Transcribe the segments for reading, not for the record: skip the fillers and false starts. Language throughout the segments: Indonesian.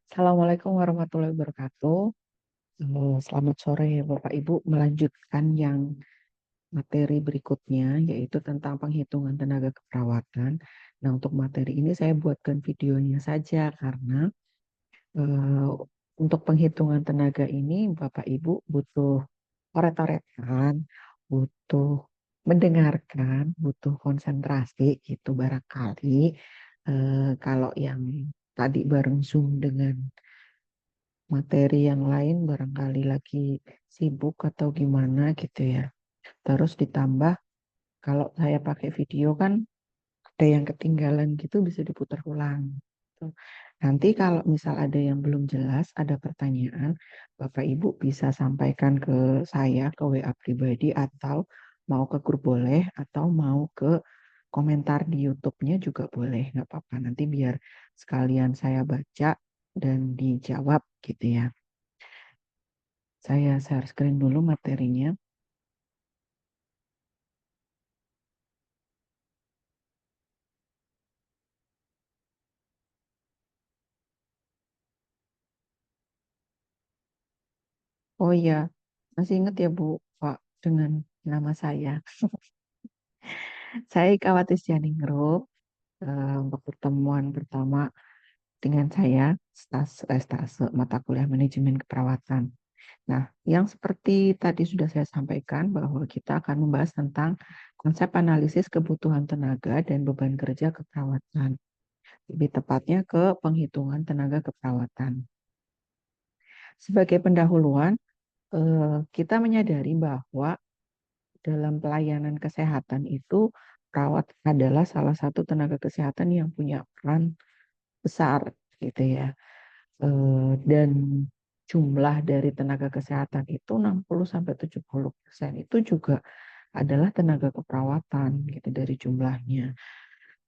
Assalamualaikum warahmatullahi wabarakatuh. Selamat sore Bapak Ibu. Melanjutkan yang materi berikutnya, yaitu tentang penghitungan tenaga keperawatan. Nah, untuk materi ini saya buatkan videonya saja karena eh, untuk penghitungan tenaga ini Bapak Ibu butuh coret-coretan, butuh mendengarkan, butuh konsentrasi gitu barangkali. Kalau yang tadi bareng Zoom dengan materi yang lain barangkali lagi sibuk atau gimana gitu ya. Terus ditambah kalau saya pakai video kan ada yang ketinggalan gitu bisa diputar ulang. Gitu. Nanti kalau misal ada yang belum jelas, ada pertanyaan, Bapak Ibu bisa sampaikan ke saya ke WA pribadi atau mau ke grup boleh atau mau ke komentar di YouTube-nya juga boleh, nggak apa-apa. Nanti biar sekalian saya baca dan dijawab gitu ya. Saya share screen dulu materinya. Oh iya, masih ingat ya Bu, Pak, dengan nama saya. Saya Ika Stianingrum. Untuk pertemuan pertama dengan saya, stase mata kuliah manajemen keperawatan. Nah, yang seperti tadi sudah saya sampaikan bahwa kita akan membahas tentang konsep analisis kebutuhan tenaga dan beban kerja keperawatan. Lebih tepatnya ke penghitungan tenaga keperawatan. Sebagai pendahuluan, kita menyadari bahwa dalam pelayanan kesehatan itu perawat adalah salah satu tenaga kesehatan yang punya peran besar gitu ya. Dan jumlah dari tenaga kesehatan itu 60 sampai 70% itu juga adalah tenaga keperawatan gitu dari jumlahnya.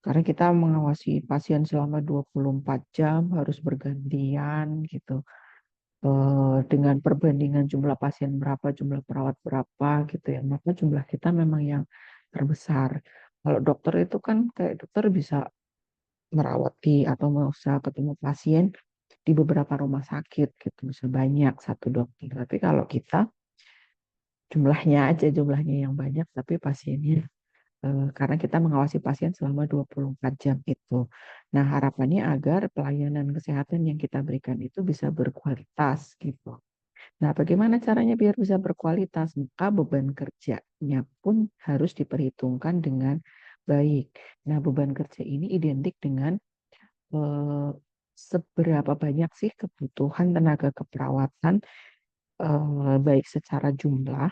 Karena kita mengawasi pasien selama 24 jam harus bergantian gitu. Dengan perbandingan jumlah pasien berapa, jumlah perawat berapa gitu ya, maka jumlah kita memang yang terbesar. Kalau dokter itu kan kayak dokter bisa merawat di atau bisa ketemu pasien di beberapa rumah sakit gitu, bisa banyak satu dokter. Tapi kalau kita jumlahnya aja jumlahnya yang banyak, tapi pasiennya karena kita mengawasi pasien selama 24 jam itu. Nah, harapannya agar pelayanan kesehatan yang kita berikan itu bisa berkualitas gitu. Nah, bagaimana caranya biar bisa berkualitas? Maka beban kerjanya pun harus diperhitungkan dengan baik. Nah, beban kerja ini identik dengan eh, seberapa banyak sih kebutuhan tenaga keperawatan, baik secara jumlah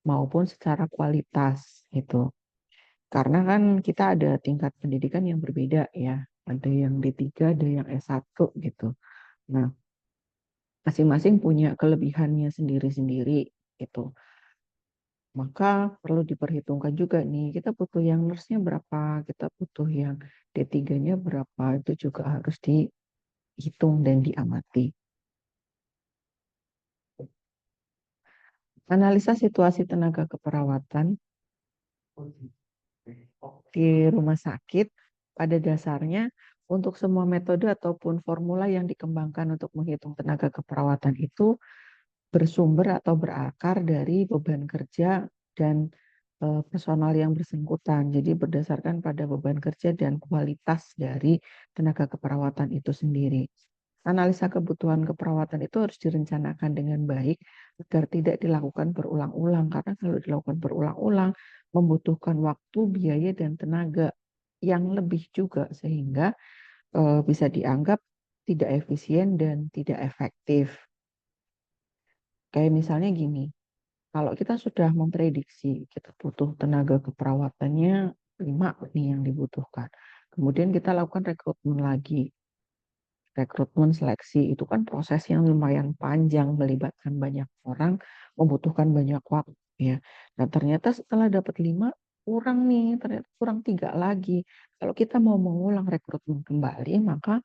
maupun secara kualitas gitu. Karena kan kita ada tingkat pendidikan yang berbeda ya. Ada yang D3, ada yang S1 gitu. Nah, masing-masing punya kelebihannya sendiri-sendiri gitu. Maka perlu diperhitungkan juga nih, kita butuh yang nurse-nya berapa, kita butuh yang D3-nya berapa, itu juga harus dihitung dan diamati. Analisa situasi tenaga keperawatan di rumah sakit pada dasarnya untuk semua metode ataupun formula yang dikembangkan untuk menghitung tenaga keperawatan itu bersumber atau berakar dari beban kerja dan personal yang bersangkutan. Jadi berdasarkan pada beban kerja dan kualitas dari tenaga keperawatan itu sendiri. Analisa kebutuhan keperawatan itu harus direncanakan dengan baik agar tidak dilakukan berulang-ulang. Karena kalau dilakukan berulang-ulang membutuhkan waktu, biaya, dan tenaga yang lebih juga sehingga bisa dianggap tidak efisien dan tidak efektif. Kayak misalnya gini, kalau kita sudah memprediksi kita butuh tenaga keperawatannya 5 nih yang dibutuhkan. Kemudian kita lakukan rekrutmen lagi. Rekrutmen seleksi itu kan proses yang lumayan panjang, melibatkan banyak orang, membutuhkan banyak waktu ya. Dan ternyata setelah dapat 5, kurang nih, ternyata kurang 3 lagi. Kalau kita mau mengulang rekrutmen kembali, maka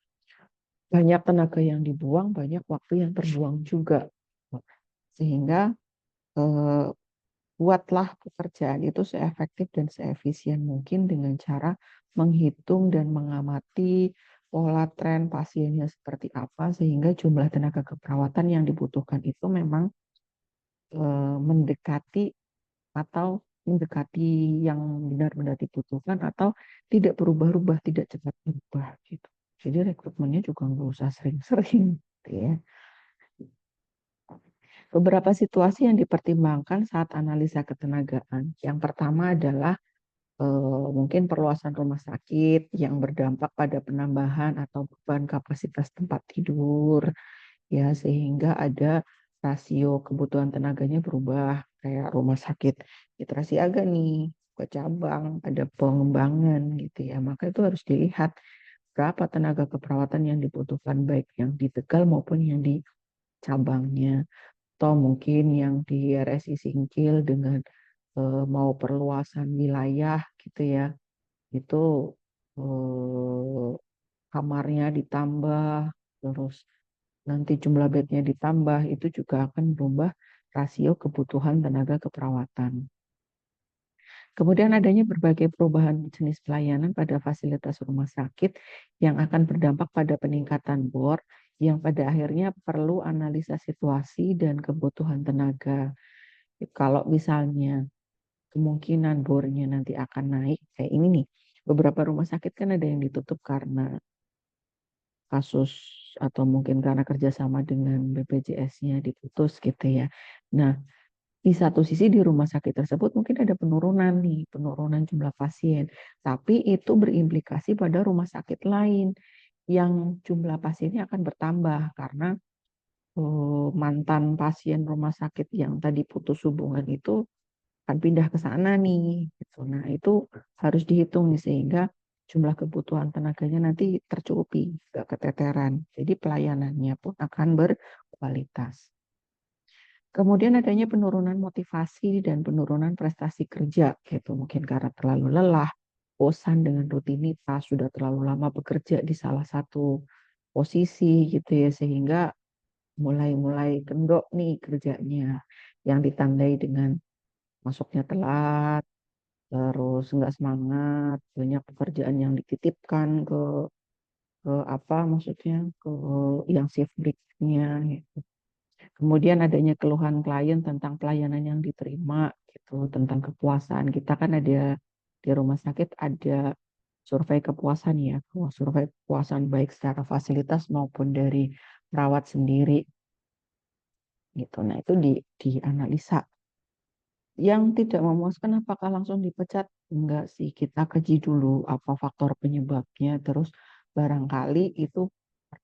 banyak tenaga yang dibuang, banyak waktu yang terbuang juga. Sehingga eh, buatlah pekerjaan itu seefektif dan seefisien mungkin dengan cara menghitung dan mengamati pola tren pasiennya seperti apa, sehingga jumlah tenaga keperawatan yang dibutuhkan itu memang mendekati atau mendekati yang benar-benar dibutuhkan atau tidak berubah-ubah, tidak cepat berubah gitu. Jadi rekrutmennya juga nggak usah sering-sering gitu ya. Beberapa situasi yang dipertimbangkan saat analisa ketenagaan. Yang pertama adalah mungkin perluasan rumah sakit yang berdampak pada penambahan atau beban kapasitas tempat tidur, ya sehingga ada rasio kebutuhan tenaganya berubah, kayak rumah sakit Mitra Siaga nih ke cabang, ada pengembangan gitu ya, maka itu harus dilihat berapa tenaga keperawatan yang dibutuhkan, baik yang di Tegal maupun yang di cabangnya, atau mungkin yang di RSI Singkil dengan mau perluasan wilayah gitu ya, itu eh, kamarnya ditambah, terus nanti jumlah bednya ditambah, itu juga akan berubah rasio kebutuhan tenaga keperawatan. Kemudian adanya berbagai perubahan jenis pelayanan pada fasilitas rumah sakit yang akan berdampak pada peningkatan BOR yang pada akhirnya perlu analisa situasi dan kebutuhan tenaga. Kalau misalnya kemungkinan bornya nanti akan naik, kayak ini nih, beberapa rumah sakit kan ada yang ditutup karena kasus atau mungkin karena kerjasama dengan BPJS-nya diputus gitu ya. Nah, di satu sisi di rumah sakit tersebut mungkin ada penurunan nih, penurunan jumlah pasien, tapi itu berimplikasi pada rumah sakit lain yang jumlah pasiennya akan bertambah karena mantan pasien rumah sakit yang tadi putus hubungan itu akan pindah ke sana nih gitu. Nah, itu harus dihitung nih sehingga jumlah kebutuhan tenaganya nanti tercukupi, gak keteteran. Jadi pelayanannya pun akan berkualitas. Kemudian adanya penurunan motivasi dan penurunan prestasi kerja gitu. Mungkin karena terlalu lelah, bosan dengan rutinitas, sudah terlalu lama bekerja di salah satu posisi gitu ya, sehingga mulai-mulai kendor nih kerjanya yang ditandai dengan masuknya telat, terus nggak semangat, banyak pekerjaan yang dititipkan ke apa maksudnya ke yang shift breaknya gitu. Kemudian adanya keluhan klien tentang pelayanan yang diterima gitu, tentang kepuasan. Kita kan ada di rumah sakit ada survei kepuasan ya, survei kepuasan baik secara fasilitas maupun dari perawat sendiri gitu. Nah, itu dianalisa. Yang tidak memuaskan apakah langsung dipecat? Enggak sih, kita kaji dulu apa faktor penyebabnya, terus barangkali itu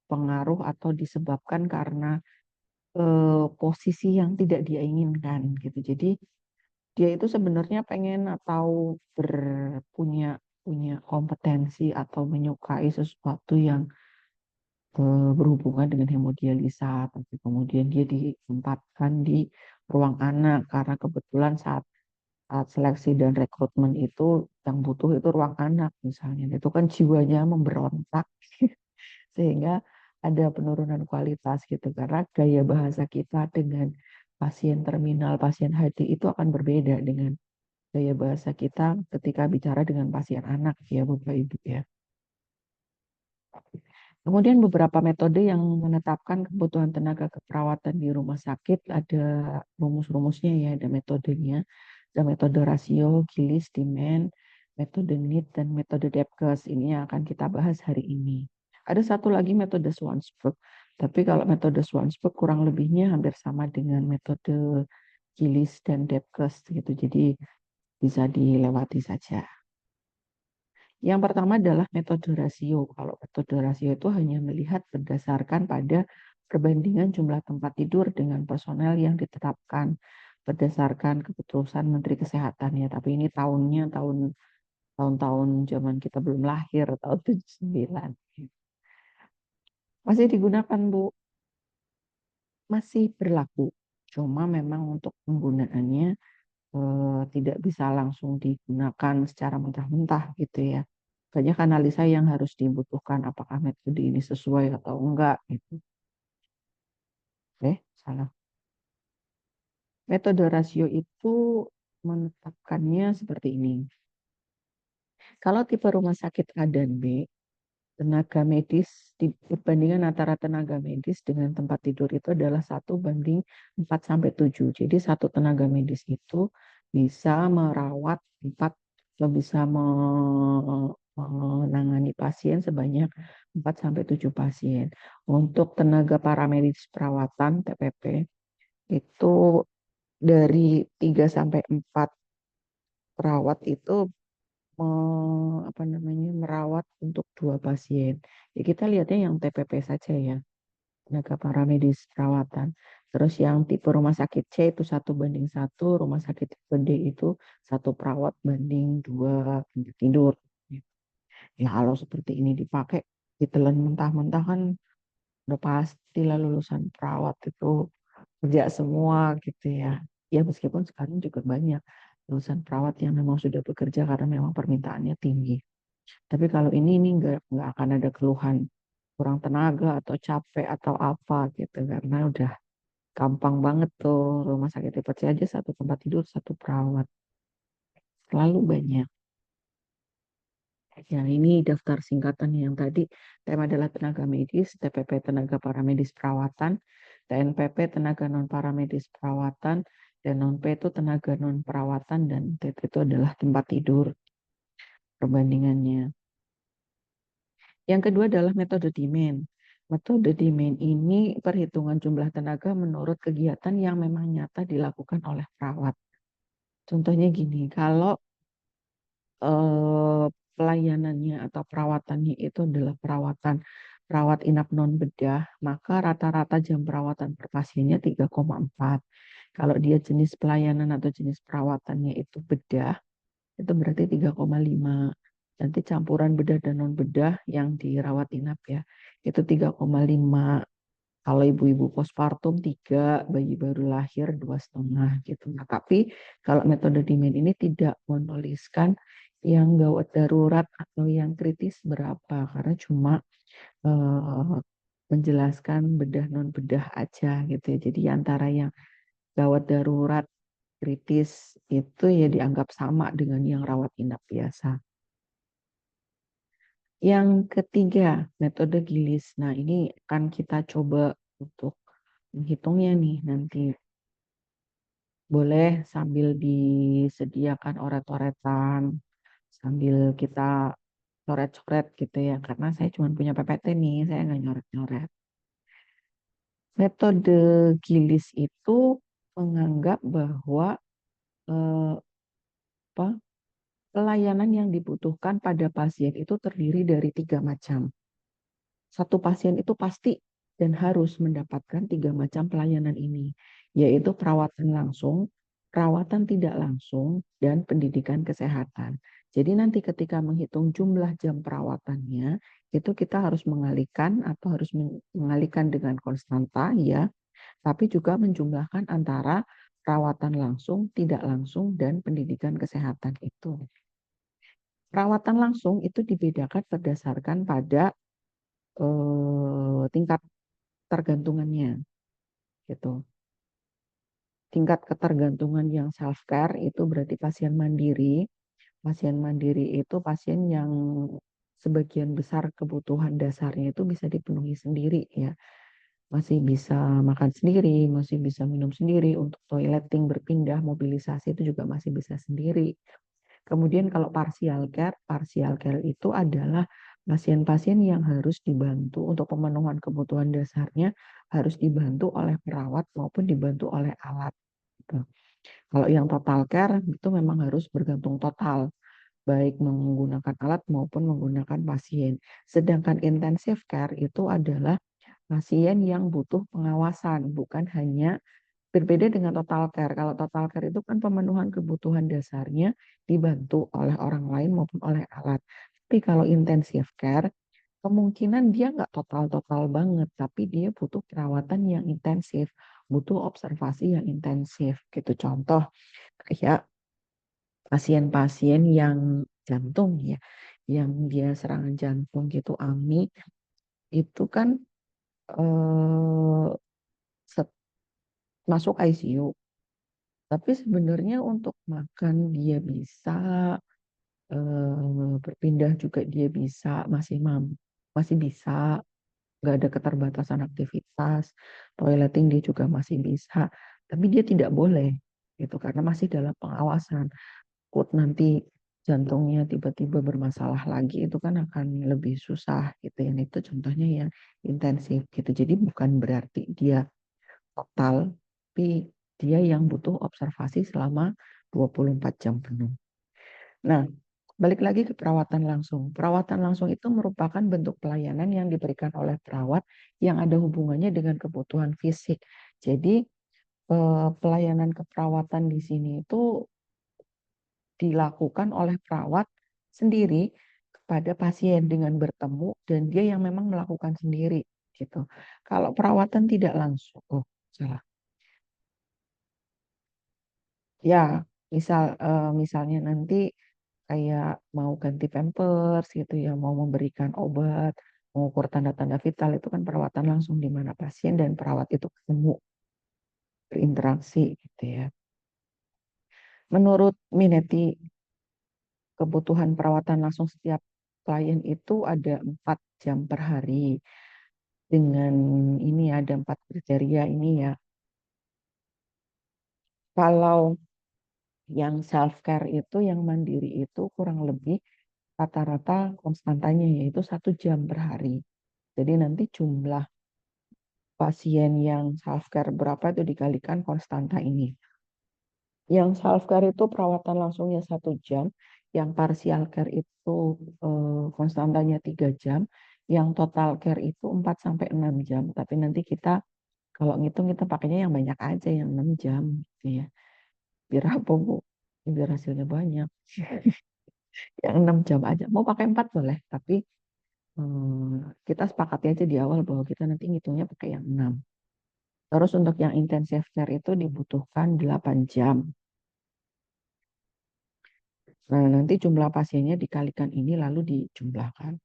pengaruh atau disebabkan karena posisi yang tidak dia inginkan gitu. Jadi dia itu sebenarnya pengen atau punya punya kompetensi atau menyukai sesuatu yang berhubungan dengan hemodialisa, tapi kemudian dia ditempatkan di ruang anak karena kebetulan saat saat seleksi dan rekrutmen itu yang butuh itu ruang anak misalnya. Itu kan jiwanya memberontak sehingga ada penurunan kualitas gitu karena gaya bahasa kita dengan pasien terminal, pasien HD itu akan berbeda dengan gaya bahasa kita ketika bicara dengan pasien anak ya Bapak Ibu ya. Kemudian beberapa metode yang menetapkan kebutuhan tenaga keperawatan di rumah sakit ada rumus-rumusnya ya, ada metodenya. Ada metode rasio, Gillis, Demand, metode NEAT, dan metode Debkes. Ini yang akan kita bahas hari ini. Ada satu lagi metode Swansburg. Tapi kalau metode Swansburg kurang lebihnya hampir sama dengan metode Gillis dan Debkes gitu. Jadi bisa dilewati saja. Yang pertama adalah metode rasio. Kalau metode rasio itu hanya melihat berdasarkan pada perbandingan jumlah tempat tidur dengan personel yang ditetapkan berdasarkan keputusan Menteri Kesehatan ya. Tapi ini tahun-tahun zaman kita belum lahir, tahun 79. Masih digunakan, Bu. Masih berlaku. Cuma memang untuk penggunaannya tidak bisa langsung digunakan secara mentah-mentah gitu ya. Banyak analisa yang harus dibutuhkan apakah metode ini sesuai atau enggak gitu. Salah. Metode rasio itu menetapkannya seperti ini. Kalau tipe rumah sakit A dan B, tenaga medis perbandingan antara tenaga medis dengan tempat tidur itu adalah 1:4 sampai 7. Jadi satu tenaga medis itu bisa merawat 4 atau bisa menangani pasien sebanyak 4 sampai 7 pasien. Untuk tenaga paramedis perawatan TPP itu dari 3 sampai 4 perawat itu apa namanya merawat untuk 2 pasien. Ya kita lihatnya yang TPP saja ya, tenaga paramedis perawatan. Terus yang tipe rumah sakit C itu 1:1, rumah sakit tipe D itu 1 perawat banding 2 tempat tidur. Ya kalau seperti ini dipakai, ditelan mentah-mentah kan udah pastilah lulusan perawat itu kerja semua gitu ya. Ya meskipun sekarang juga banyak lulusan perawat yang memang sudah bekerja karena memang permintaannya tinggi. Tapi kalau ini nggak akan ada keluhan kurang tenaga atau capek atau apa gitu karena udah gampang banget tuh rumah sakit tipe C aja 1 tempat tidur 1 perawat selalu banyak. Ya ini daftar singkatan yang tadi TM adalah tenaga medis, TPP tenaga paramedis perawatan, TNPP tenaga non paramedis perawatan, dan non-P itu tenaga non perawatan dan TT itu adalah tempat tidur perbandingannya. Yang kedua adalah metode demand. Metode demand ini perhitungan jumlah tenaga menurut kegiatan yang memang nyata dilakukan oleh perawat. Contohnya gini, kalau eh, pelayanannya atau perawatannya itu adalah perawat inap non bedah, maka rata-rata jam perawatan per pasiennya 3,4. Kalau dia jenis pelayanan atau jenis perawatannya itu bedah, itu berarti 3,5. Nanti campuran bedah dan non bedah yang dirawat inap ya, itu 3,5. Kalau ibu-ibu postpartum 3, bayi baru lahir 2,5 gitu. Nah, tapi kalau metode demand ini tidak menuliskan yang gawat darurat atau yang kritis berapa, karena cuma eh, menjelaskan bedah non bedah aja gitu ya. Jadi antara yang gawat darurat kritis itu ya dianggap sama dengan yang rawat inap biasa. Yang ketiga, metode Gilis. Nah, ini akan kita coba untuk menghitungnya nih nanti. Boleh sambil disediakan oret-oretan, sambil kita coret-coret gitu ya. Karena saya cuma punya PPT nih, saya nggak nyoret-nyoret. Metode Gilis itu menganggap bahwa eh, apa, pelayanan yang dibutuhkan pada pasien itu terdiri dari 3 macam. Satu pasien itu pasti dan harus mendapatkan 3 macam pelayanan ini, yaitu perawatan langsung, perawatan tidak langsung, dan pendidikan kesehatan. Jadi nanti ketika menghitung jumlah jam perawatannya, itu kita harus mengalihkan atau harus mengalihkan dengan konstanta ya, tapi juga menjumlahkan antara perawatan langsung, tidak langsung, dan pendidikan kesehatan itu. Perawatan langsung itu dibedakan berdasarkan pada tingkat tergantungannya gitu. Tingkat ketergantungan yang self care itu berarti pasien mandiri. Pasien mandiri itu pasien yang sebagian besar kebutuhan dasarnya itu bisa dipenuhi sendiri ya. Masih bisa makan sendiri, masih bisa minum sendiri, untuk toileting berpindah, mobilisasi itu juga masih bisa sendiri. Kemudian kalau partial care itu adalah pasien-pasien yang harus dibantu untuk pemenuhan kebutuhan dasarnya harus dibantu oleh perawat maupun dibantu oleh alat. Gitu. Kalau yang total care itu memang harus bergantung total, baik menggunakan alat maupun menggunakan pasien. Sedangkan intensive care itu adalah pasien yang butuh pengawasan, bukan hanya berbeda dengan total care. Kalau total care itu kan pemenuhan kebutuhan dasarnya dibantu oleh orang lain maupun oleh alat. Tapi kalau intensive care, kemungkinan dia nggak total-total banget, tapi dia butuh perawatan yang intensif, butuh observasi yang intensif. Gitu contoh kayak pasien-pasien yang jantung ya, yang dia serangan jantung gitu AMI, itu kan eh, masuk ICU. Tapi sebenarnya untuk makan dia bisa, berpindah juga dia bisa, masih mampu. masih bisa, nggak ada keterbatasan aktivitas, toileting dia juga masih bisa, tapi dia tidak boleh gitu karena masih dalam pengawasan. Takut nanti jantungnya tiba-tiba bermasalah lagi itu kan akan lebih susah gitu ya. Itu contohnya yang intensif gitu. Jadi bukan berarti dia total, tapi dia yang butuh observasi selama 24 jam penuh. Nah, balik lagi ke perawatan langsung. Perawatan langsung itu merupakan bentuk pelayanan yang diberikan oleh perawat yang ada hubungannya dengan kebutuhan fisik. Jadi, pelayanan keperawatan di sini itu dilakukan oleh perawat sendiri kepada pasien dengan bertemu dan dia yang memang melakukan sendiri gitu. Kalau perawatan tidak langsung, oh salah. Ya, misalnya nanti kayak mau ganti pampers gitu ya, mau memberikan obat, mengukur tanda-tanda vital itu kan perawatan langsung di mana pasien dan perawat itu ketemu berinteraksi gitu ya. Menurut Minetti, kebutuhan perawatan langsung setiap klien itu ada 4 jam per hari. Dengan ini ada 4 kriteria ini ya. Kalau yang self care itu, yang mandiri itu kurang lebih rata-rata konstantanya yaitu 1 jam per hari. Jadi nanti jumlah pasien yang self care berapa itu dikalikan konstanta ini. Yang self care itu perawatan langsungnya 1 jam, yang partial care itu konstantanya 3 jam, yang total care itu 4 sampai 6 jam. Tapi nanti kita kalau ngitung kita pakainya yang banyak aja yang 6 jam gitu ya. Biar apa Bu? Biar hasilnya banyak. Yang 6 jam aja. Mau pakai 4 boleh, tapi kita sepakati aja di awal bahwa kita nanti ngitungnya pakai yang 6. Terus untuk yang intensive care itu dibutuhkan 8 jam. Nah, nanti jumlah pasiennya dikalikan ini lalu dijumlahkan.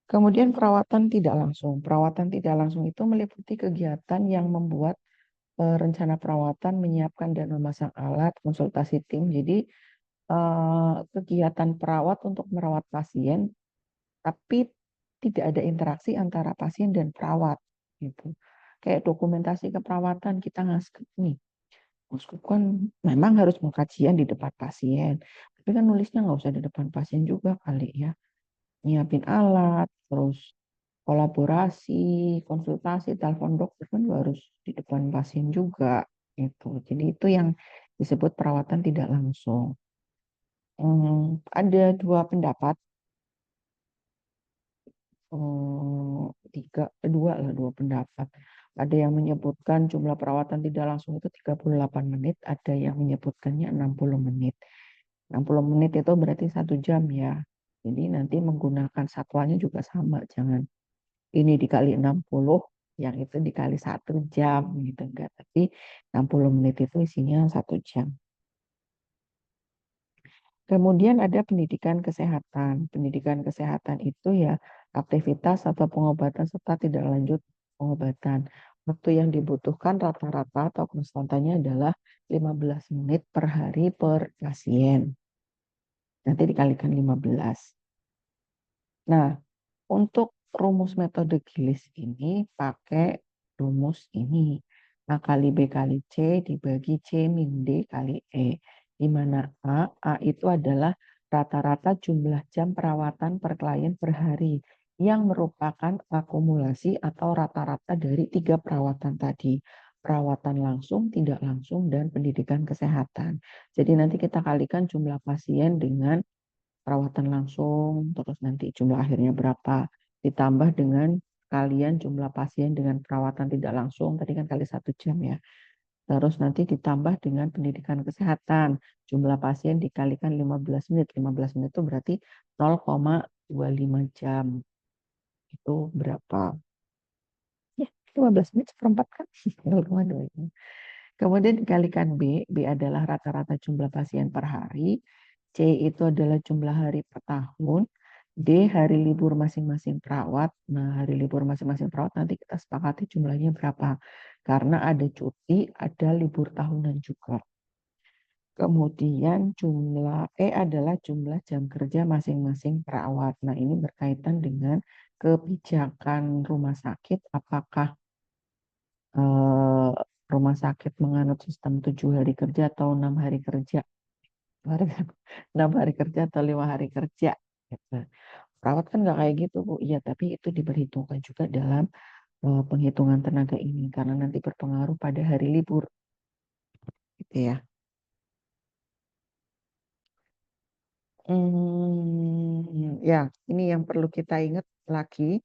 Kemudian perawatan tidak langsung. Perawatan tidak langsung itu meliputi kegiatan yang membuat rencana perawatan, menyiapkan dan memasang alat, konsultasi tim. Jadi kegiatan perawat untuk merawat pasien, tapi tidak ada interaksi antara pasien dan perawat. Gitu. Kayak dokumentasi keperawatan kita ngasih nih. Maksudku kan memang harus mengkajian di depan pasien. Tapi kan nulisnya nggak usah di depan pasien juga kali ya. Nyiapin alat, terus kolaborasi, konsultasi, telepon dokter kan juga harus di depan pasien juga. Itu. Jadi itu yang disebut perawatan tidak langsung. Ada dua pendapat, dua lah dua pendapat. Ada yang menyebutkan jumlah perawatan tidak langsung itu 38 menit, ada yang menyebutkannya 60 menit. 60 menit itu berarti 1 jam ya. Jadi nanti menggunakan satuannya juga sama. Jangan ini dikali 60, yang itu dikali 1 jam gitu. Enggak. Tapi 60 menit itu isinya 1 jam. Kemudian ada pendidikan kesehatan. Pendidikan kesehatan itu ya aktivitas atau pengobatan serta tidak lanjut pengobatan. Waktu yang dibutuhkan rata-rata atau konstantanya adalah 15 menit per hari per pasien. Nanti dikalikan 15. Nah, untuk rumus metode Gilis ini pakai rumus ini. A kali B kali C dibagi C min D kali E. Di mana A itu adalah rata-rata jumlah jam perawatan per klien per hari yang merupakan akumulasi atau rata-rata dari 3 perawatan tadi. Perawatan langsung, tidak langsung, dan pendidikan kesehatan. Jadi nanti kita kalikan jumlah pasien dengan perawatan langsung, terus nanti jumlah akhirnya berapa, ditambah dengan kalian jumlah pasien dengan perawatan tidak langsung, tadi kan kali 1 jam ya. Terus nanti ditambah dengan pendidikan kesehatan, jumlah pasien dikalikan 15 menit. 15 menit itu berarti 0,25 jam. Itu berapa? Ya, 15 menit seperempat kan? 0,25. Kemudian dikalikan B adalah rata-rata jumlah pasien per hari, C itu adalah jumlah hari per tahun, D hari libur masing-masing perawat. Nah, hari libur masing-masing perawat nanti kita sepakati jumlahnya berapa. Karena ada cuti, ada libur tahunan juga. Kemudian jumlah E adalah jumlah jam kerja masing-masing perawat. Nah, ini berkaitan dengan kebijakan rumah sakit, apakah eh, rumah sakit menganut sistem 7 hari kerja atau 6 hari kerja, 6 hari kerja atau 5 hari kerja, gitu. Perawat kan nggak kayak gitu, Bu. Iya, tapi itu diperhitungkan juga dalam penghitungan tenaga ini karena nanti berpengaruh pada hari libur, gitu ya. Ya, ini yang perlu kita ingat lagi,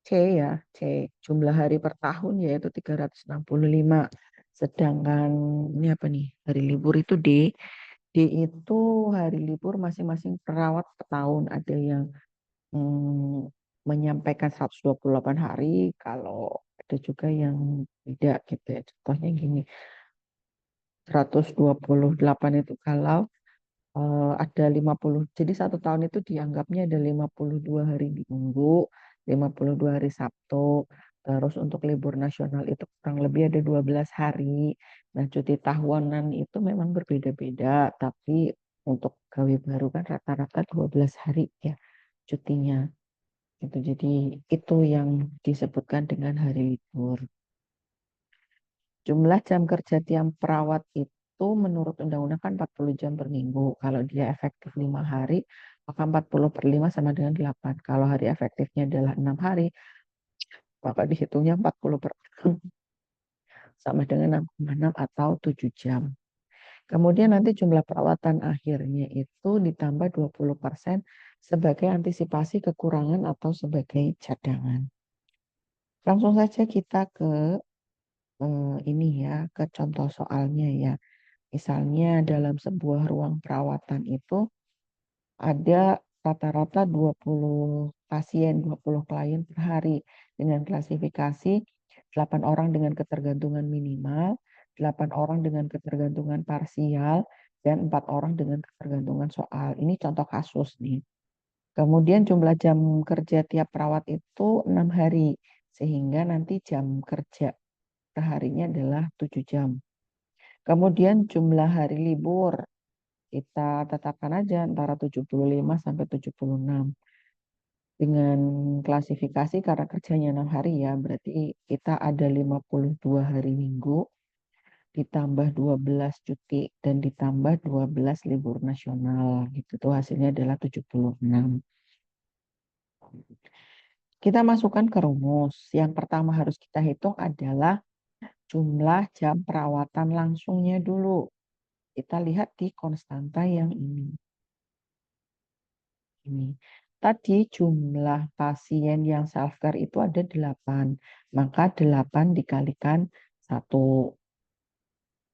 C ya, C. Jumlah hari per tahun yaitu 365. Sedangkan ini apa nih? Hari libur itu D. D itu hari libur masing-masing perawat per tahun. Ada yang menyampaikan 128 hari, kalau ada juga yang tidak gitu ya. Contohnya gini, 128 itu kalau ada 50, jadi 1 tahun itu dianggapnya ada 52 hari Minggu, 52 hari Sabtu, terus untuk libur nasional itu kurang lebih ada 12 hari. Nah, cuti tahunan itu memang berbeda-beda, tapi untuk gawe baru kan rata-rata 12 hari ya cutinya. Itu jadi itu yang disebutkan dengan hari libur. Jumlah jam kerja tiap perawat itu menurut undang-undang kan 40 jam per minggu. Kalau dia efektif 5 hari, maka 40 per 5 sama dengan 8. Kalau hari efektifnya adalah 6 hari, maka dihitungnya 40 per 6 sama dengan 6,6 atau 7 jam. Kemudian nanti jumlah perawatan akhirnya itu ditambah 20% sebagai antisipasi kekurangan atau sebagai cadangan. Langsung saja kita ke ini ya, ke contoh soalnya ya. Misalnya dalam sebuah ruang perawatan itu ada rata-rata 20 pasien, 20 klien per hari dengan klasifikasi 8 orang dengan ketergantungan minimal, 8 orang dengan ketergantungan parsial, dan 4 orang dengan ketergantungan soal. Ini contoh kasus nih. Kemudian jumlah jam kerja tiap perawat itu 6 hari, sehingga nanti jam kerja perharinya adalah 7 jam. Kemudian jumlah hari libur kita tetapkan aja antara 75 sampai 76. Dengan klasifikasi karena kerjanya 6 hari ya, berarti kita ada 52 hari minggu, ditambah 12 cuti, dan ditambah 12 libur nasional. Gitu tuh hasilnya adalah 76. Kita masukkan ke rumus. Yang pertama harus kita hitung adalah jumlah jam perawatan langsungnya dulu. Kita lihat di konstanta yang ini. Tadi jumlah pasien yang self care itu ada 8. Maka 8 dikalikan 1.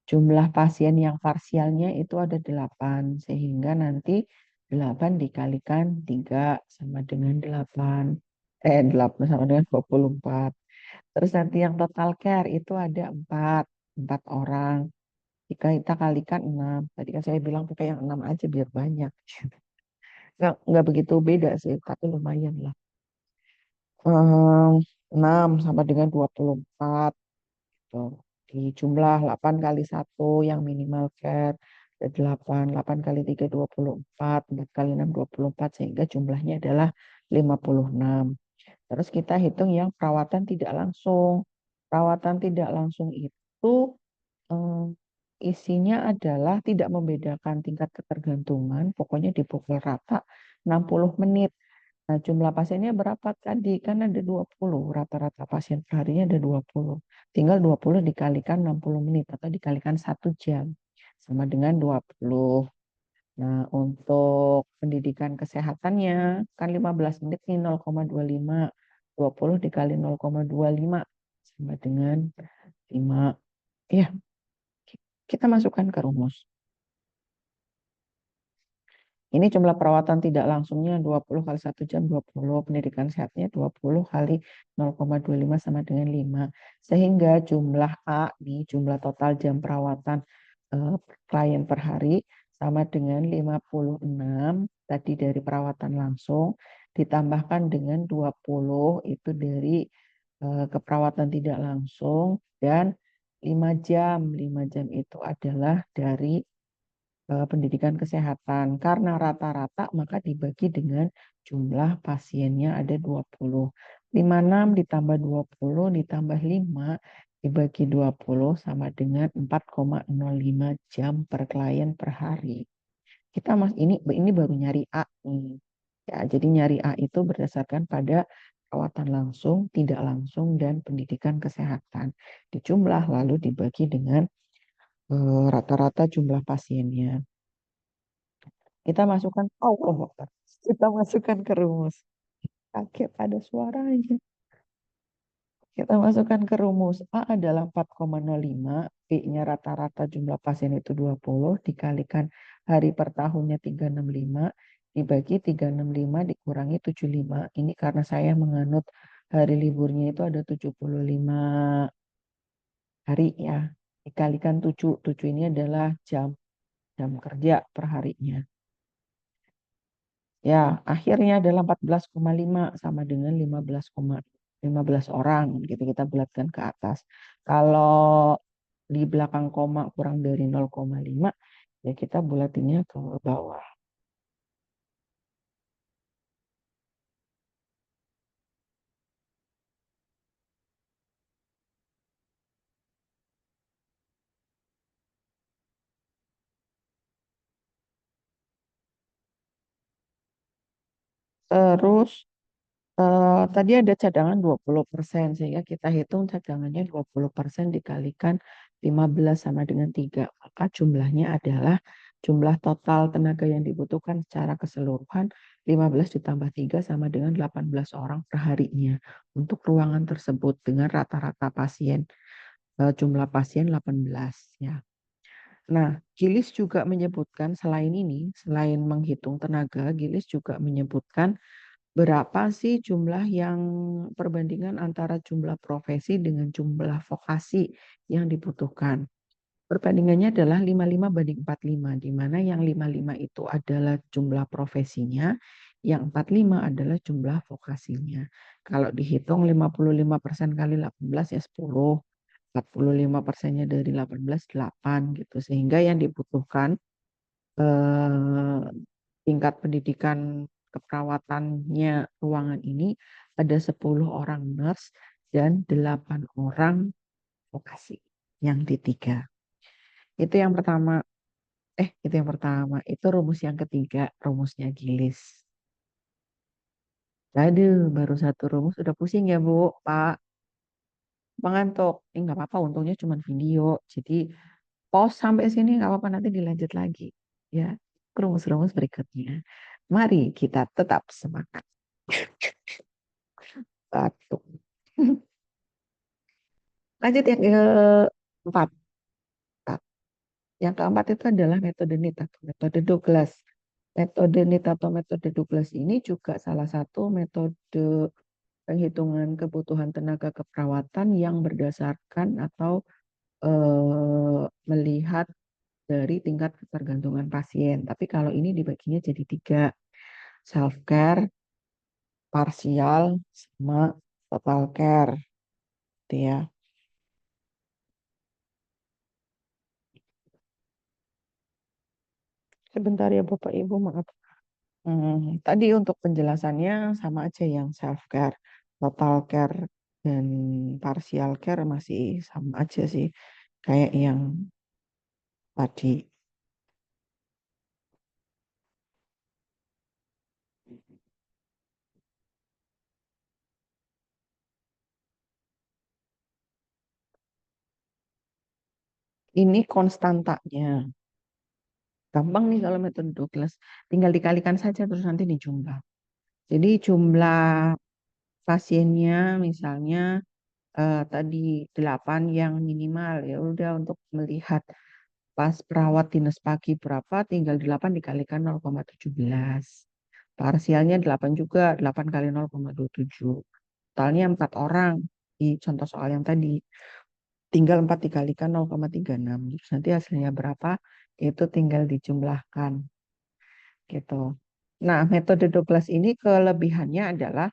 Jumlah pasien yang parsialnya itu ada 8. Sehingga nanti 8 dikalikan 3 sama dengan 8. 8 sama dengan 24. Terus nanti yang total care itu ada 4. 4 orang. Jika kita kalikan 6. Tadi kan saya bilang pakai yang 6 aja biar banyak. Nggak begitu beda sih, tapi lumayan lah. 6 sama dengan 24. Gitu. Di jumlah 8 kali 1 yang minimal care ada 8. 8 kali 3 24. 4 kali 6 24 sehingga jumlahnya adalah 56. Terus kita hitung yang perawatan tidak langsung. Perawatan tidak langsung itu isinya adalah tidak membedakan tingkat ketergantungan, pokoknya dipukul rata 60 menit. Nah, jumlah pasiennya berapa tadi? Kan ada 20, rata-rata pasien perharinya ada 20. Tinggal 20 dikalikan 60 menit atau dikalikan 1 jam. Sama dengan 20. Nah, untuk pendidikan kesehatannya kan 15 menit nih 0,25. 20 dikali 0,25 sama dengan 5. Ya, kita masukkan ke rumus. Ini jumlah perawatan tidak langsungnya 20 kali 1 jam 20. Pendidikan sehatnya 20 kali 0,25 sama dengan 5. Sehingga jumlah A nih, jumlah total jam perawatan klien per hari sama dengan 56 tadi dari perawatan langsung ditambahkan dengan 20 itu dari keperawatan tidak langsung dan 5 jam. 5 jam itu adalah dari pendidikan kesehatan. Karena rata-rata maka dibagi dengan jumlah pasiennya ada 20. 56 ditambah 20 ditambah 5 dibagi 20 sama dengan 4,05 jam per klien per hari. Kita ini baru nyari A nih. Ya, jadi nyari A itu berdasarkan pada perawatan langsung, tidak langsung, dan pendidikan kesehatan. Dijumlah lalu dibagi dengan rata-rata jumlah pasiennya. Kita masukkan, kita masukkan ke rumus. Kaget ada suaranya. Kita masukkan ke rumus. A adalah 4,05, B-nya rata-rata jumlah pasien itu 20, dikalikan hari per tahunnya 365, dibagi 365 dikurangi 75. Ini karena saya menganut hari liburnya itu ada 75 hari ya. Dikalikan 7, 7 ini adalah jam jam kerja per harinya. Ya, akhirnya adalah 14,5 sama dengan 15 orang. Gitu kita bulatkan ke atas. Kalau di belakang koma kurang dari 0,5, ya kita bulatinnya ke bawah. Terus tadi ada cadangan 20%, sehingga kita hitung cadangannya 20% dikalikan 15 sama dengan 3. Maka jumlahnya adalah jumlah total tenaga yang dibutuhkan secara keseluruhan 15 ditambah 3 sama dengan 18 orang per harinya untuk ruangan tersebut dengan rata-rata pasien jumlah pasien 18 ya. Nah, Gilis juga menyebutkan selain ini, selain menghitung tenaga, Gilis juga menyebutkan berapa sih jumlah yang perbandingan antara jumlah profesi dengan jumlah vokasi yang dibutuhkan. Perbandingannya adalah 55 banding 45, di mana yang 55 itu adalah jumlah profesinya, yang 45 adalah jumlah vokasinya. Kalau dihitung 55% kali 18 ya 10, 45%-nya dari 18, 8 gitu. Sehingga yang dibutuhkan eh, tingkat pendidikan keperawatannya ruangan ini ada 10 orang nurse dan 8 orang vokasi yang di tiga. Itu yang pertama. Itu yang pertama. Itu rumus yang ketiga, rumusnya Gilis. Aduh, baru satu rumus udah pusing ya, Bu, Pak. Mengantuk. Nggak apa-apa, untungnya cuma video. Jadi, pause sampai sini nggak apa-apa, nanti dilanjut lagi. Ya, rumus-rumus berikutnya. Mari kita tetap semangat. Batuk. Lanjut yang keempat. Yang keempat itu adalah metode NIT atau metode Douglas. Metode NIT atau metode Douglas ini juga salah satu metode penghitungan kebutuhan tenaga keperawatan yang berdasarkan atau melihat dari tingkat ketergantungan pasien. Tapi kalau ini dibaginya jadi tiga, self care, parsial, sama total care, gitu ya. Sebentar ya Bapak Ibu, maaf. Tadi untuk penjelasannya sama aja yang self care, total care dan partial care masih sama aja sih kayak yang tadi. Ini konstantanya. Gampang nih kalau metode Douglas. Tinggal dikalikan saja terus nanti dijumlah. Jadi jumlah pasiennya misalnya tadi 8 yang minimal ya udah untuk melihat pas perawat dinas pagi berapa tinggal 8 dikalikan 0,17. Parsialnya 8 juga, 8 kali 0,27. Totalnya 4 orang di contoh soal yang tadi. Tinggal 4 dikalikan 0,36. Terus nanti hasilnya berapa? Itu tinggal dijumlahkan gitu. Nah, metode Douglas ini kelebihannya adalah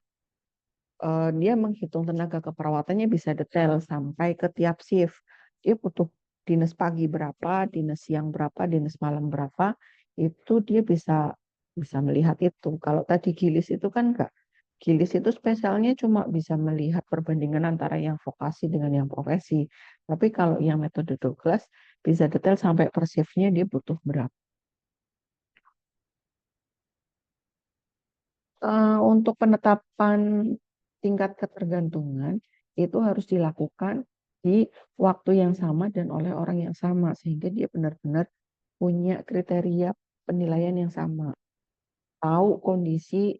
dia menghitung tenaga keperawatannya bisa detail sampai ke tiap shift. Dia butuh dinas pagi berapa, dinas siang berapa, dinas malam berapa, itu dia bisa bisa melihat itu. Kalau tadi Gilis itu kan enggak. Gilis itu spesialnya cuma bisa melihat perbandingan antara yang vokasi dengan yang profesi. Tapi kalau yang metode Douglas bisa detail sampai per shift-nya dia butuh berapa. Untuk penetapan tingkat ketergantungan itu harus dilakukan di waktu yang sama dan oleh orang yang sama sehingga dia benar-benar punya kriteria penilaian yang sama. Tahu kondisi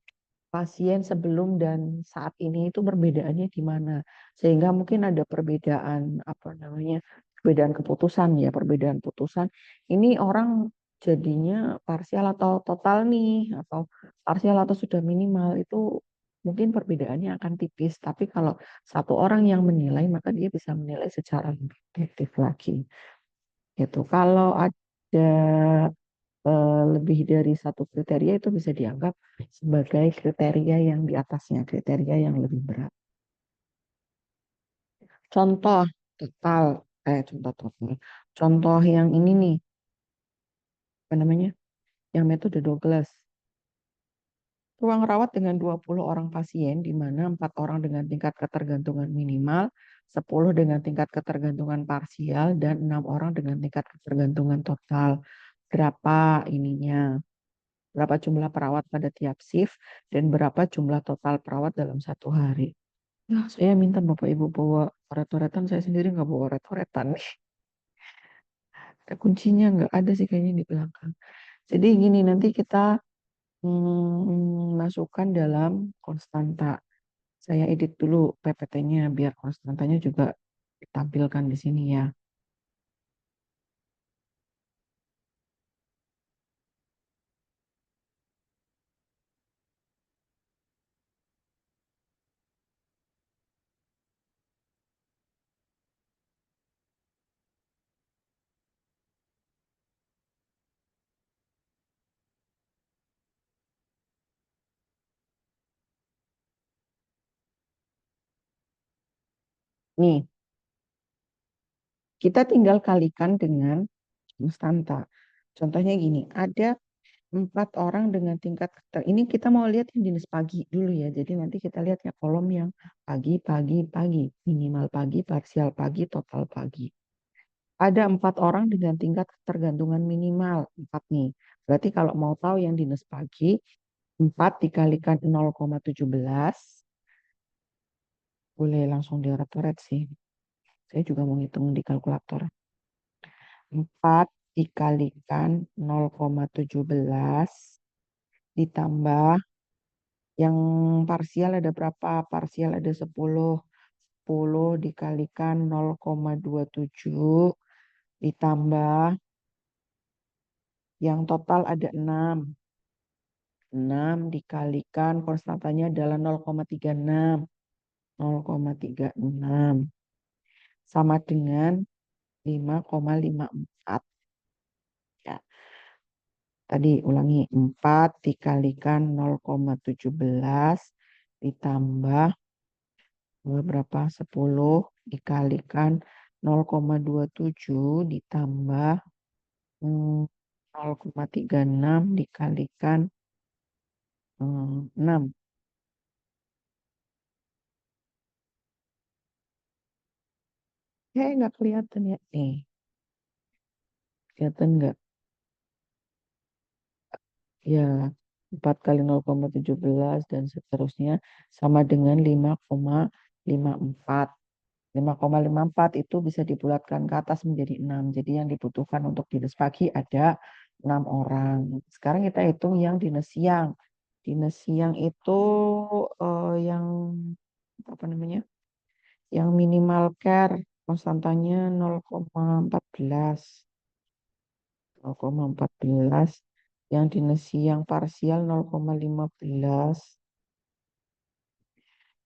pasien sebelum dan saat ini itu perbedaannya di mana. Sehingga mungkin ada perbedaan apa namanya? Perbedaan keputusan ya, perbedaan putusan. Ini orang jadinya parsial atau total nih atau parsial atau sudah minimal itu mungkin perbedaannya akan tipis. Tapi kalau satu orang yang menilai maka dia bisa menilai secara lebih objektif lagi. Gitu. Kalau ada lebih dari satu kriteria itu bisa dianggap sebagai kriteria yang di atasnya, kriteria yang lebih berat. Contoh total, contoh total. Contoh yang ini nih, apa namanya? Yang metode Douglas. Ruang rawat dengan 20 orang pasien, di mana 4 orang dengan tingkat ketergantungan minimal, 10 dengan tingkat ketergantungan parsial, dan 6 orang dengan tingkat ketergantungan total. Berapa ininya? Berapa jumlah perawat pada tiap shift, dan berapa jumlah total perawat dalam satu hari. Ya, saya minta Bapak Ibu bawa coret-coretan, saya sendiri nggak bawa coret-coretan nih. Ada kuncinya nggak ada sih kayaknya di belakang. Jadi gini, nanti kita masukkan dalam konstanta. Saya edit dulu PPT-nya biar konstantanya juga ditampilkan di sini ya. Nih, kita tinggal kalikan dengan konstanta. Contohnya gini, ada 4 orang dengan tingkat ini kita mau lihat yang dinas pagi dulu ya. Jadi nanti kita lihat ya kolom yang pagi, pagi, pagi, minimal pagi, parsial pagi, total pagi. Ada 4 orang dengan tingkat ketergantungan minimal 4 nih. Berarti kalau mau tahu yang dinas pagi, 4 dikalikan 0,17, boleh langsung direct sih. Saya juga mau ngitung di kalkulator. 4 dikalikan 0,17 ditambah yang parsial ada berapa? Parsial ada 10. 10 dikalikan 0,27 ditambah yang total ada 6. 6 dikalikan konstantanya adalah 0,36. 0,36 sama dengan 5,54. Ya, tadi ulangi 4 dikalikan 0,17 ditambah berapa? 10 dikalikan 0,27 ditambah 0,36 dikalikan 6. Nggak kelihatan ya. Nih, kelihatan nggak? Ya, 4 kali 0,17 dan seterusnya sama dengan 5,54. 5,54 itu bisa dibulatkan ke atas menjadi 6. Jadi yang dibutuhkan untuk dinas pagi ada 6 orang. Sekarang kita hitung yang dinas siang. Dinas siang itu yang apa namanya? Yang minimal care konstantanya 0,14. 0,14. Yang dinas siang parsial 0,15.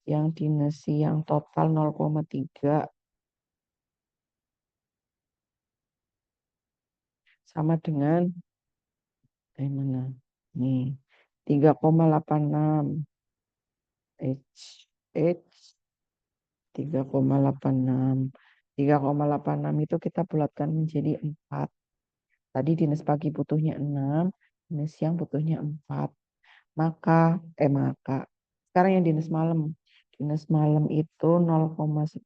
Yang dinas siang total 0,3 sama dengan mana? Nih, 3,86 H H 3,86. 3,86 itu kita bulatkan menjadi 4. Tadi dinas pagi butuhnya 6. dinas siang butuhnya 4. Maka sekarang yang dinas malam. Dinas malam itu 0,10,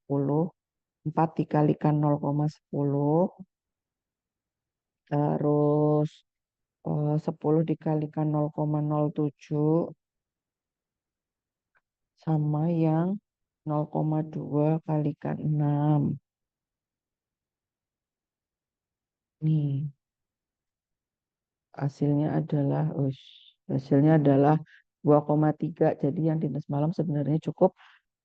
4 dikalikan 0,10, terus 10 dikalikan 0,07, sama yang 0,2 kalikan 6. Nih, hasilnya adalah, hasilnya adalah 2,3. Jadi yang dinas malam sebenarnya cukup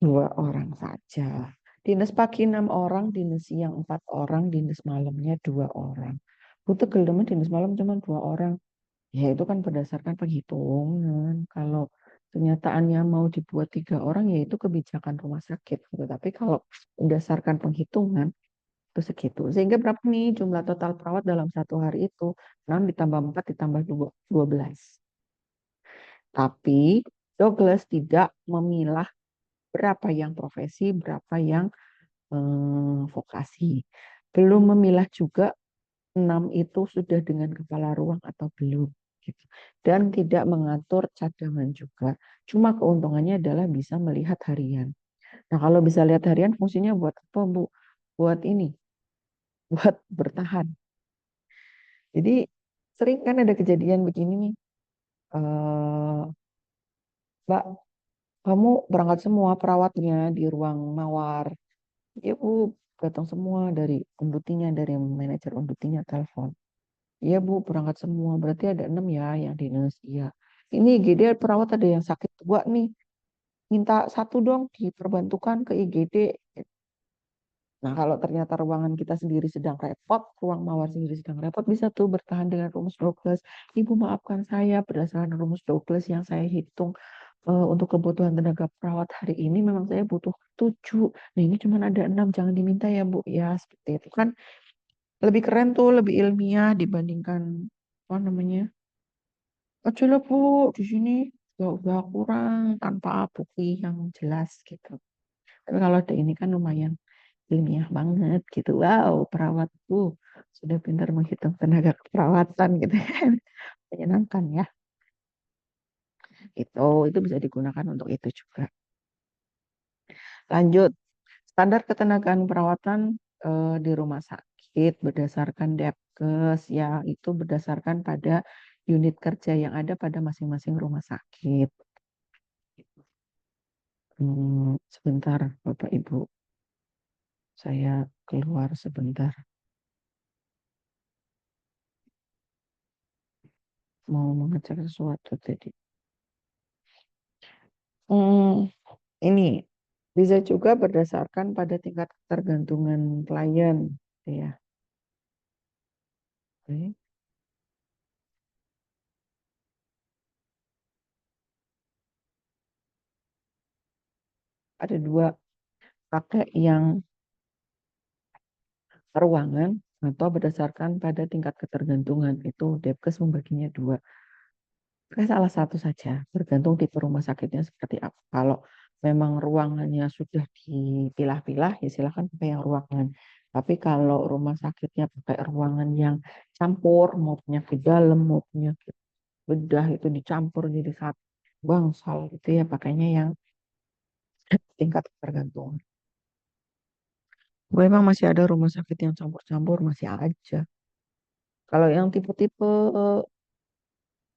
2 orang saja. Dinas pagi 6 orang, dinas siang 4 orang, dinas malamnya 2 orang. Butuh gelemen dinas malam cuma 2 orang. Ya itu kan berdasarkan penghitungan. Kalau kenyataannya mau dibuat 3 orang, ya itu kebijakan rumah sakit. Gitu. Tapi kalau berdasarkan penghitungan, itu segitu. Sehingga berapa nih jumlah total perawat dalam satu hari itu? 6 ditambah 4 ditambah 2, 12. Tapi Douglas tidak memilah berapa yang profesi, berapa yang vokasi. Belum memilah juga 6 itu sudah dengan kepala ruang atau belum. Gitu. Dan tidak mengatur cadangan juga. Cuma keuntungannya adalah bisa melihat harian. Nah kalau bisa lihat harian fungsinya buat apa Bu? Buat ini, buat bertahan. Jadi sering kan ada kejadian begini nih. Mbak, kamu berangkat semua perawatnya di ruang mawar. Ya Bu, datang semua dari undutinya, dari manajer undutinya telepon. Iya Bu, berangkat semua. Berarti ada 6 ya yang dinas. Iya. Ini IGD perawat ada yang sakit tua nih. Minta satu dong diperbantukan ke IGD. Nah, kalau ternyata ruangan kita sendiri sedang repot, ruang mawar sendiri sedang repot, bisa tuh bertahan dengan rumus Douglas. Ibu maafkan saya, berdasarkan rumus Douglas yang saya hitung untuk kebutuhan tenaga perawat hari ini, memang saya butuh 7. Nah, ini cuma ada 6, jangan diminta ya Bu. Ya, seperti itu kan. Lebih keren tuh, lebih ilmiah dibandingkan, apa namanya, aja lah Bu, di sini udah kurang tanpa bukti yang jelas gitu. Tapi kalau ada ini kan lumayan ilmiah banget gitu. Wow, perawatku sudah pintar menghitung tenaga keperawatan gitu kan. Menyenangkan ya. Itu bisa digunakan untuk itu juga. Lanjut, standar ketenagaan perawatan di rumah sakit berdasarkan Depkes ya, itu berdasarkan pada unit kerja yang ada pada masing-masing rumah sakit. Sebentar, Bapak Ibu, saya keluar sebentar. Mau mengecek sesuatu tadi. Hmm, ini bisa juga berdasarkan pada tingkat ketergantungan klien, ya. Oke. Ada dua, pakai yang ruangan atau berdasarkan pada tingkat ketergantungan. Itu Depkes membaginya dua. Salah satu saja, bergantung tipe rumah sakitnya seperti apa. Kalau memang ruangannya sudah dipilah-pilah, ya silakan pakai yang ruangan. Tapi kalau rumah sakitnya pakai ruangan yang campur, mau penyakit dalam, mau penyakit bedah itu dicampur jadi satu bangsal gitu ya, pakainya yang tingkat ketergantungan. Gue emang masih ada rumah sakit yang campur-campur, masih aja. Kalau yang tipe-tipe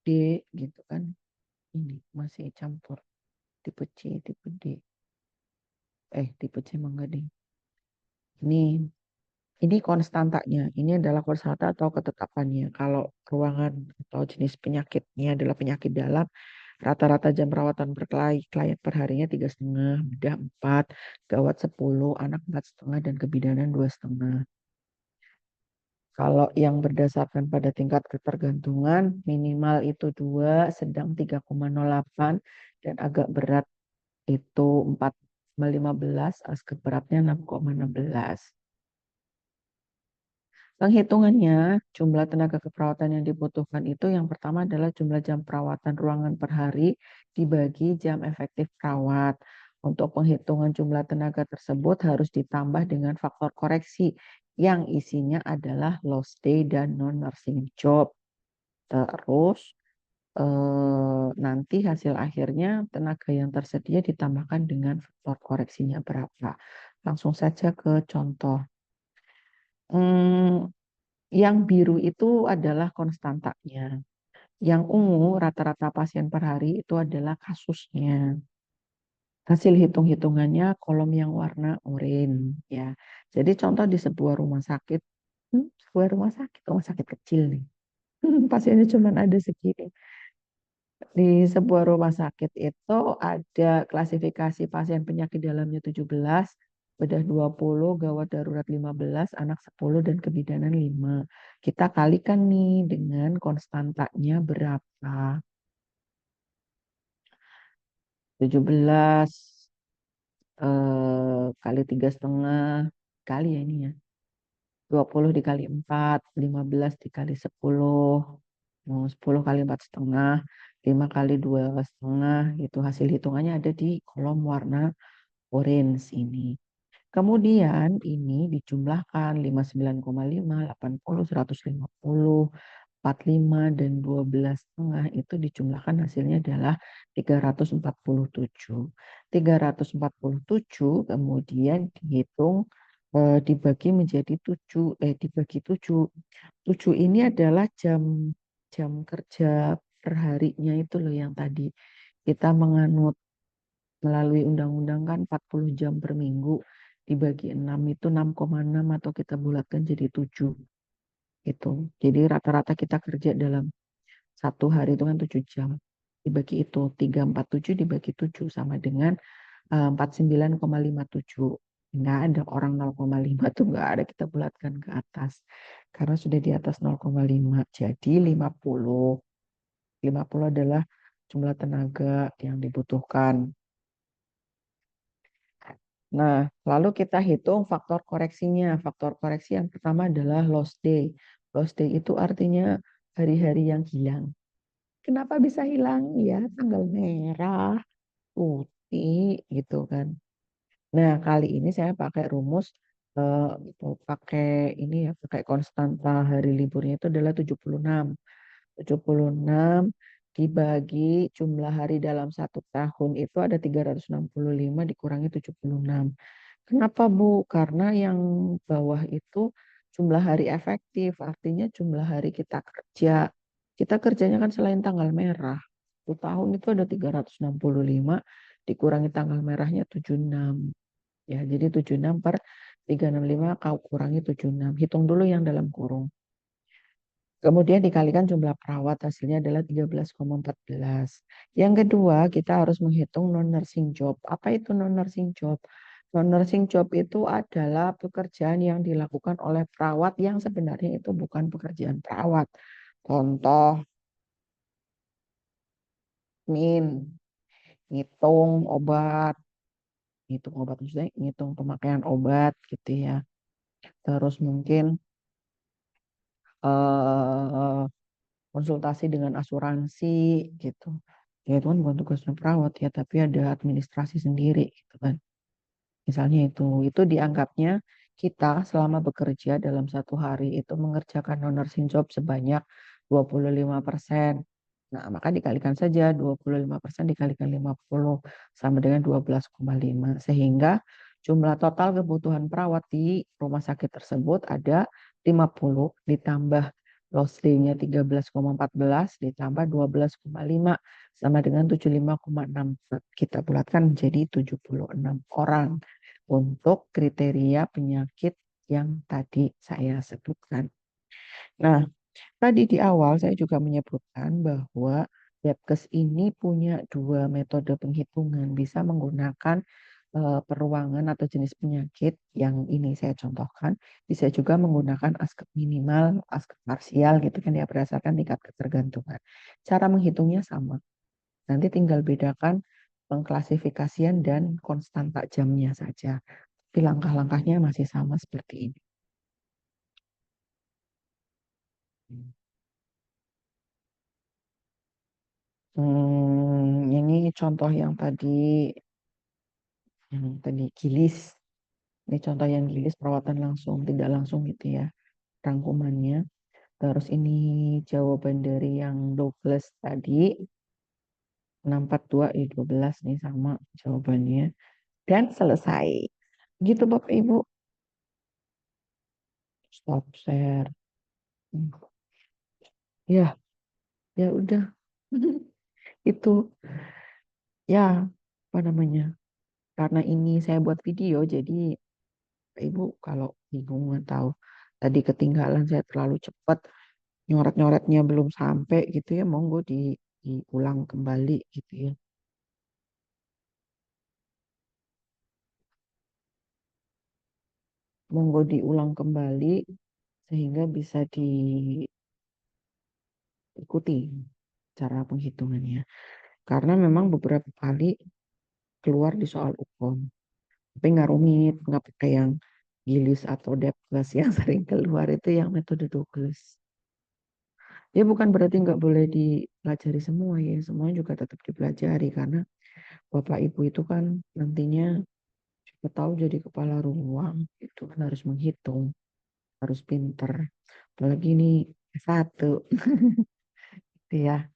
D gitu kan, ini masih campur. Tipe C, tipe D. Tipe C emang enggak deh. Ini konstantanya. Ini adalah konstanta atau ketetapannya. Kalau ruangan atau jenis penyakitnya adalah penyakit dalam, rata-rata jam perawatan per klien per harinya 3,5, bedah 4, gawat 10, anak 4,5, dan kebidanan 2,5. Kalau yang berdasarkan pada tingkat ketergantungan, minimal itu 2, sedang 3,08, dan agak berat itu 4,15, agak beratnya 6,16. Penghitungannya, jumlah tenaga keperawatan yang dibutuhkan itu yang pertama adalah jumlah jam perawatan ruangan per hari dibagi jam efektif perawat. Untuk penghitungan jumlah tenaga tersebut harus ditambah dengan faktor koreksi yang isinya adalah lost day dan non-nursing job. Terus nanti hasil akhirnya tenaga yang tersedia ditambahkan dengan faktor koreksinya berapa. Langsung saja ke contoh. Hmm, yang biru itu adalah konstantanya. Yang ungu rata-rata pasien per hari itu adalah kasusnya. Hasil hitung-hitungannya kolom yang warna oranye ya. Jadi contoh di sebuah rumah sakit, sebuah rumah sakit kecil nih. Pasiennya cuma ada segini. Di sebuah rumah sakit itu ada klasifikasi pasien penyakit dalamnya 17, bedah 20, gawat darurat 15, anak 10, dan kebidanan 5. Kita kalikan nih dengan konstantanya berapa. 17 kali 3,5 kali ya ini ya. 20 dikali 4, 15 dikali 10, 10 kali 4,5, 5 kali 2,5, itu hasil hitungannya ada di kolom warna orange ini. Kemudian ini dijumlahkan 59,5, 80, 150, 45, dan 12,5 itu dijumlahkan hasilnya adalah 347. 347 kemudian dihitung dibagi menjadi 7, dibagi 7. 7 ini adalah jam jam kerja per harinya itu loh yang tadi kita menganut melalui undang-undang kan 40 jam per minggu dibagi 6 itu 6,6 atau kita bulatkan jadi 7 gitu. Jadi rata-rata kita kerja dalam satu hari itu kan 7 jam. Dibagi itu 347 dibagi 7 sama dengan 49,57. Nggak ada orang 0,5 tuh nggak ada kita bulatkan ke atas. Karena sudah di atas 0,5. Jadi 50. 50 adalah jumlah tenaga yang dibutuhkan. Nah, lalu kita hitung faktor koreksinya. Faktor koreksi yang pertama adalah lost day. Lost day itu artinya hari-hari yang hilang. Kenapa bisa hilang? Ya, tanggal merah, putih, gitu kan. Nah, kali ini saya pakai rumus, eh, pakai ini ya, pakai konstanta hari liburnya itu adalah 76. 76 dibagi jumlah hari dalam satu tahun itu ada 365 dikurangi 76. Kenapa Bu? Karena yang bawah itu jumlah hari efektif, artinya jumlah hari kita kerja. Kita kerjanya kan selain tanggal merah. Satu tahun itu ada 365 dikurangi tanggal merahnya 76. Ya, jadi 76 per 365 kau kurangi 76. Hitung dulu yang dalam kurung. Kemudian dikalikan jumlah perawat hasilnya adalah 13,14. Yang kedua, kita harus menghitung non-nursing job. Apa itu non-nursing job? Non-nursing job itu adalah pekerjaan yang dilakukan oleh perawat yang sebenarnya itu bukan pekerjaan perawat. Contoh, ngitung obat, ngitung obat maksudnya ngitung pemakaian obat gitu ya. Terus mungkin eh, konsultasi dengan asuransi gitu. Ya itu kan bukan tugasnya perawat ya, tapi ada administrasi sendiri gitu kan. Misalnya itu dianggapnya kita selama bekerja dalam satu hari itu mengerjakan non-nursing job sebanyak 25%. Nah, maka dikalikan saja 25% dikalikan 50 sama dengan 12,5. Sehingga jumlah total kebutuhan perawat di rumah sakit tersebut ada 50 ditambah loss day-nya 13,14 ditambah 12,5 sama dengan 75,6. Kita bulatkan menjadi 76 orang untuk kriteria penyakit yang tadi saya sebutkan. Nah, tadi di awal saya juga menyebutkan bahwa Depkes ini punya dua metode penghitungan, bisa menggunakan peruangan atau jenis penyakit yang ini saya contohkan, bisa juga menggunakan askep minimal, askep parsial gitu kan ya berdasarkan tingkat ketergantungan. Cara menghitungnya sama. Nanti tinggal bedakan pengklasifikasian dan konstanta jamnya saja. Tapi langkah-langkahnya masih sama seperti ini. Ini contoh yang tadi Gilis. Ini contoh yang Gilis perawatan langsung, tidak langsung gitu ya, rangkumannya. Terus ini jawaban dari yang Douglas tadi, 642 12 nih sama jawabannya. Dan selesai. Gitu Bapak Ibu. Stop share. Hmm. Ya, ya udah. Itu ya apa namanya? Karena ini saya buat video, jadi Ibu kalau bingung atau tadi ketinggalan saya terlalu cepat, nyoret-nyoretnya belum sampai gitu ya, monggo diulang kembali gitu ya. Monggo diulang kembali sehingga bisa diikuti cara penghitungannya. Karena memang beberapa kali keluar di soal UKOM. Tapi nggak rumit, nggak pakai yang Gilis atau Depkes yang sering keluar itu yang metode Douglas. Ya bukan berarti nggak boleh dipelajari semua ya, semuanya juga tetap dipelajari karena Bapak Ibu itu kan nantinya siapa tahu jadi kepala ruang itu kan harus menghitung, harus pinter. Apalagi ini satu, gitu ya.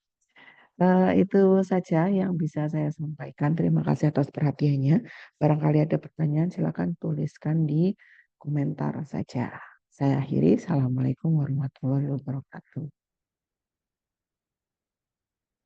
Itu saja yang bisa saya sampaikan. Terima kasih atas perhatiannya. Barangkali ada pertanyaan, silakan tuliskan di komentar saja. Saya akhiri. Assalamualaikum warahmatullahi wabarakatuh.